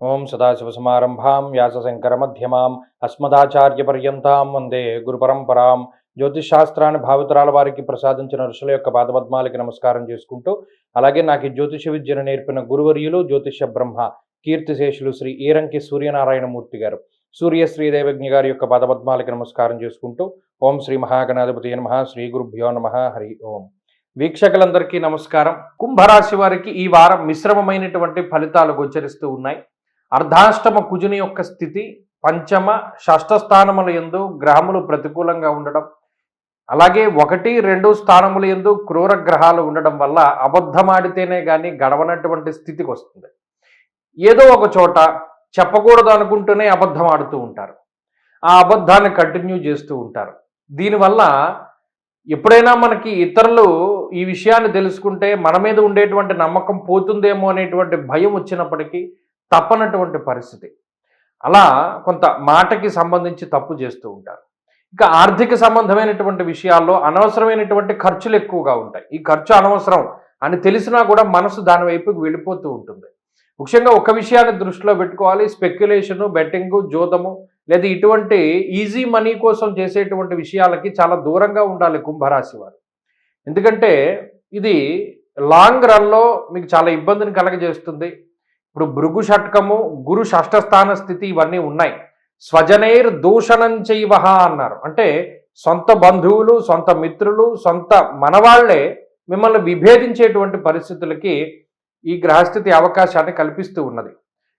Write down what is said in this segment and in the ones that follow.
ఓం సదాశివసమారంభాం వ్యాసశంకరమధ్యమాం అస్మదాచార్యపర్యంతాం వందే గురుపరంపరాం. జ్యోతిషాస్త్రాన్ని భావితరాల వారికి ప్రసాదించిన ఋషుల యొక్క పాదపద్మాలకి నమస్కారం చేసుకుంటూ, అలాగే నాకు ఈ జ్యోతిష విద్యను నేర్పిన గురువర్యులు జ్యోతిష బ్రహ్మ కీర్తిశేషులు శ్రీ ఈరంకి సూర్యనారాయణమూర్తి గారు, సూర్య శ్రీదేవజ్ఞ గారి యొక్క పాదపద్మాలకి నమస్కారం చేసుకుంటూ, ఓం శ్రీ మహాగణాధిపతి నమః, శ్రీ గురుభ్యో నమః, హరి ఓం. వీక్షకులందరికీ నమస్కారం. కుంభరాశి వారికి ఈ వారం మిశ్రమమైనటువంటి ఫలితాలు గోచరిస్తూ ఉన్నాయి. అర్ధాష్టమ కుజుని యొక్క స్థితి, పంచమ షష్ఠ స్థానముల యందు గ్రహములు ప్రతికూలంగా ఉండడం, అలాగే 1, 2 స్థానముల యందు క్రూర గ్రహాలు ఉండడం వల్ల అబద్ధమాడితేనే కానీ గడవనటువంటి స్థితికి వస్తుంది. ఏదో ఒక చోట చెప్పకూడదు అనుకుంటూనే అబద్ధం ఆడుతూ ఉంటారు. ఆ అబద్ధాన్ని కంటిన్యూ చేస్తూ ఉంటారు. దీనివల్ల ఎప్పుడైనా మనకి ఇతరులు ఈ విషయాన్ని తెలుసుకుంటే మన మీద ఉండేటువంటి నమ్మకం పోతుందేమో అనేటువంటి భయం వచ్చినప్పటికీ తప్పనటువంటి పరిస్థితి. అలా కొంత మాటకి సంబంధించి తప్పు చేస్తూ ఉంటారు. ఇక ఆర్థిక సంబంధమైనటువంటి విషయాల్లో అనవసరమైనటువంటి ఖర్చులు ఎక్కువగా ఉంటాయి. ఈ ఖర్చు అనవసరం అని తెలిసినా కూడా మనసు దాని వైపుకి వెళ్ళిపోతూ ఉంటుంది. ముఖ్యంగా ఒక విషయాన్ని దృష్టిలో పెట్టుకోవాలి. స్పెక్యులేషను, బెట్టింగు, జోదము లేదా ఇటువంటి ఈజీ మనీ కోసం చేసేటువంటి విషయాలకి చాలా దూరంగా ఉండాలి కుంభరాశి వారు. ఎందుకంటే ఇది లాంగ్ రన్లో మీకు చాలా ఇబ్బందిని కలగజేస్తుంది. ఇప్పుడు భృగు షట్కము, గురు షష్ఠస్థాన స్థితి ఇవన్నీ ఉన్నాయి. స్వజనైర్ దూషణం చైవహ అన్నారు. అంటే సొంత బంధువులు, సొంత మిత్రులు, సొంత మనవాళ్లే మిమ్మల్ని విభేదించేటువంటి పరిస్థితులకి ఈ గ్రహస్థితి అవకాశాన్ని కల్పిస్తూ ఉన్నది.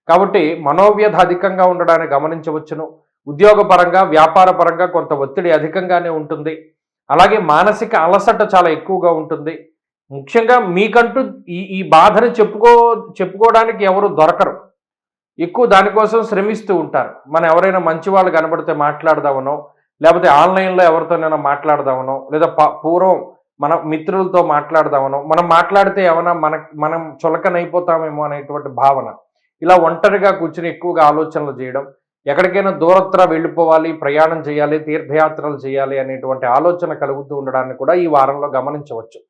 కాబట్టి మనోవ్యధ అధికంగా ఉండడాన్ని గమనించవచ్చును. ఉద్యోగపరంగా, వ్యాపారపరంగా కొంత ఒత్తిడి అధికంగానే ఉంటుంది. అలాగే మానసిక అలసట చాలా ఎక్కువగా ఉంటుంది. ముఖ్యంగా మీకంటూ ఈ బాధని చెప్పుకోవడానికి ఎవరు దొరకరు. ఎక్కువ దానికోసం శ్రమిస్తూ ఉంటారు. మనం ఎవరైనా మంచి వాళ్ళు కనబడితే మాట్లాడదామనో, లేకపోతే ఆన్లైన్లో ఎవరితోనైనా మాట్లాడదామనో, లేదా పూర్వం మన మిత్రులతో మాట్లాడదామనో, మనం మాట్లాడితే ఏమైనా మనం చులకనైపోతామేమో అనేటువంటి భావన. ఇలా ఒంటరిగా కూర్చుని ఎక్కువగా ఆలోచనలు చేయడం, ఎక్కడికైనా దూరత్ర వెళ్ళిపోవాలి, ప్రయాణం చేయాలి, తీర్థయాత్రలు చేయాలి అనేటువంటి ఆలోచన కలుగుతూ ఉండడాన్ని కూడా ఈ వారంలో గమనించవచ్చు.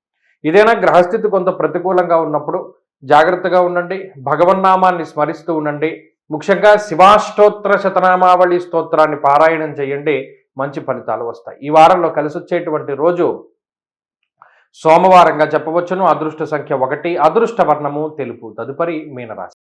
ఇదేనా గ్రహస్థితి కొంత ప్రతికూలంగా ఉన్నప్పుడు జాగ్రత్తగా ఉండండి. భగవన్నామాన్ని స్మరిస్తూ ఉండండి. ముఖ్యంగా శివాష్టోత్తర శతనామావళి స్తోత్రాన్ని పారాయణం చేయండి. మంచి ఫలితాలు వస్తాయి. ఈ వారంలో కలిసి వచ్చేటువంటి రోజు సోమవారంగా చెప్పవచ్చును. అదృష్ట సంఖ్య 1, అదృష్ట వర్ణము తెలుపు. తదుపరి మీనరాశి.